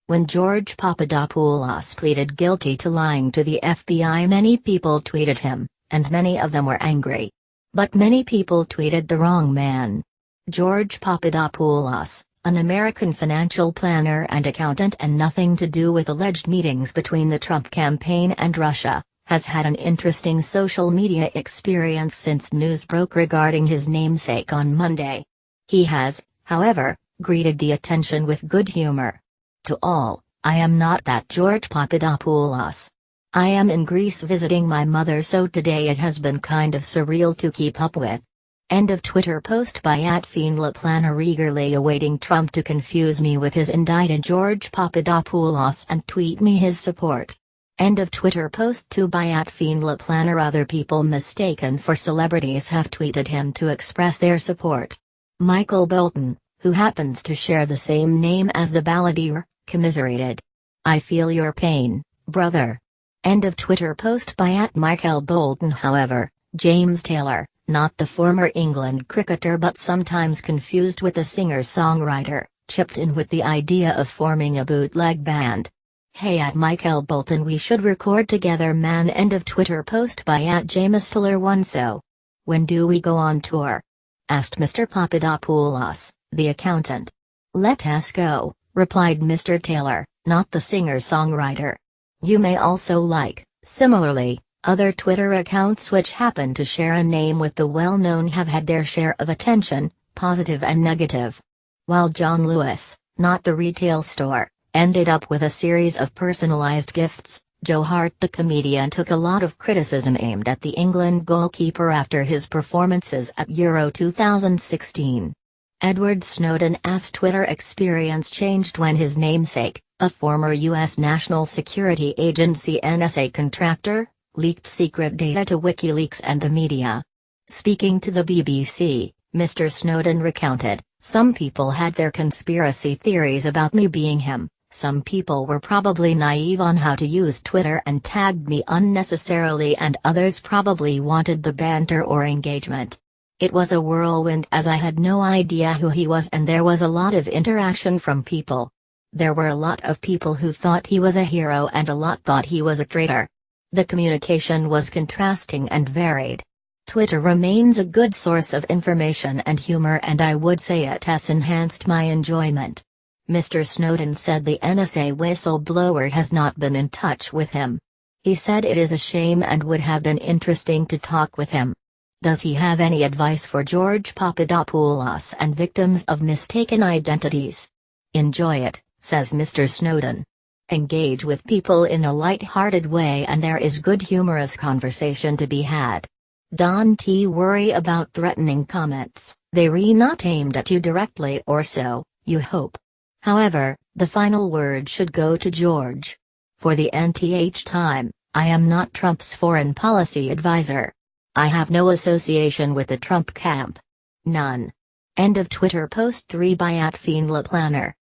When George Papadopoulos pleaded guilty to lying to the FBI, many people tweeted him, and many of them were angry. But many people tweeted the wrong man. George Papadopoulos, an American financial planner and accountant and nothing to do with alleged meetings between the Trump campaign and Russia, has had an interesting social media experience since news broke regarding his namesake on Monday. He has, however, greeted the attention with good humor. To all, I am not that George Papadopoulos. I am in Greece visiting my mother, so today it has been kind of surreal to keep up with. End of Twitter post by @FinlaPlanner, eagerly awaiting Trump to confuse me with his indicted George Papadopoulos and tweet me his support. End of Twitter post 2 by @FinlaPlanner. Other people mistaken for celebrities have tweeted him to express their support. Michael Bolton, who happens to share the same name as the balladeer, commiserated. "I feel your pain, brother." End of Twitter post by @Michael Bolton. However, James Taylor, not the former England cricketer but sometimes confused with the singer-songwriter, chipped in with the idea of forming a bootleg band. "Hey @Michael Bolton, we should record together, man." End of Twitter post by @JamesTaylor1. "So, when do we go on tour?" asked Mr. Papadopoulos, the accountant. "Let us go," replied Mr. Taylor, not the singer-songwriter. You may also like, similarly, other Twitter accounts which happen to share a name with the well-known have had their share of attention, positive and negative. While John Lewis, not the retail store, ended up with a series of personalized gifts, Joe Hart the comedian took a lot of criticism aimed at the England goalkeeper after his performances at Euro 2016. Edward Snowden's Twitter experience changed when his namesake, a former U.S. National Security Agency (NSA) contractor, leaked secret data to WikiLeaks and the media. Speaking to the BBC, Mr. Snowden recounted, "Some people had their conspiracy theories about me being him. Some people were probably naive on how to use Twitter and tagged me unnecessarily, and others probably wanted the banter or engagement. It was a whirlwind as I had no idea who he was, and there was a lot of interaction from people. There were a lot of people who thought he was a hero and a lot thought he was a traitor. The communication was contrasting and varied. Twitter remains a good source of information and humor, and I would say it has enhanced my enjoyment." Mr. Snowden said the NSA whistleblower has not been in touch with him. He said it is a shame and would have been interesting to talk with him. Does he have any advice for George Papadopoulos and victims of mistaken identities? "Enjoy it," says Mr. Snowden. "Engage with people in a light-hearted way and there is good humorous conversation to be had. Don't worry about threatening comments, they're not aimed at you directly or so, you hope. However, the final word should go to George. For the nth time, I am not Trump's foreign policy advisor. I have no association with the Trump camp. None." End of Twitter post 3 by @FinlaPlanner.